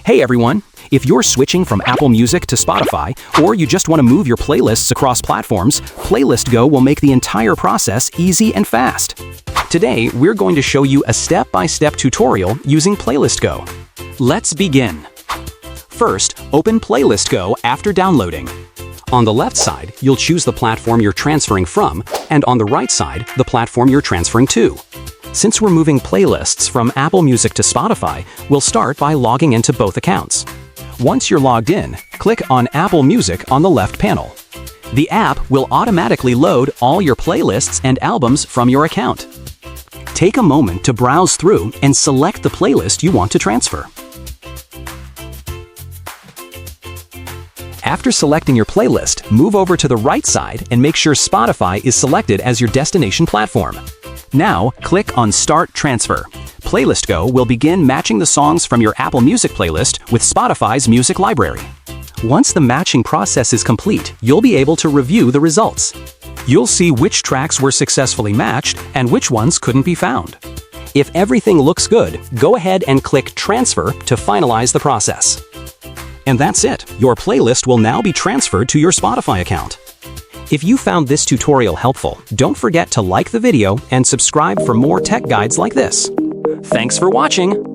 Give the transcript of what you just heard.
Hey everyone! If you're switching from Apple Music to Spotify, or you just want to move your playlists across platforms, Playlist Go will make the entire process easy and fast. Today, we're going to show you a step-by-step tutorial using Playlist Go. Let's begin. First, open Playlist Go after downloading. On the left side, you'll choose the platform you're transferring from, and on the right side, the platform you're transferring to. Since we're moving playlists from Apple Music to Spotify, we'll start by logging into both accounts. Once you're logged in, click on Apple Music on the left panel. The app will automatically load all your playlists and albums from your account. Take a moment to browse through and select the playlist you want to transfer. After selecting your playlist, move over to the right side and make sure Spotify is selected as your destination platform. Now, click on Start Transfer. Playlist Go will begin matching the songs from your Apple Music playlist with Spotify's music library. Once the matching process is complete, you'll be able to review the results. You'll see which tracks were successfully matched and which ones couldn't be found. If everything looks good, go ahead and click Transfer to finalize the process. And that's it. Your playlist will now be transferred to your Spotify account. If you found this tutorial helpful, don't forget to like the video and subscribe for more tech guides like this. Thanks for watching!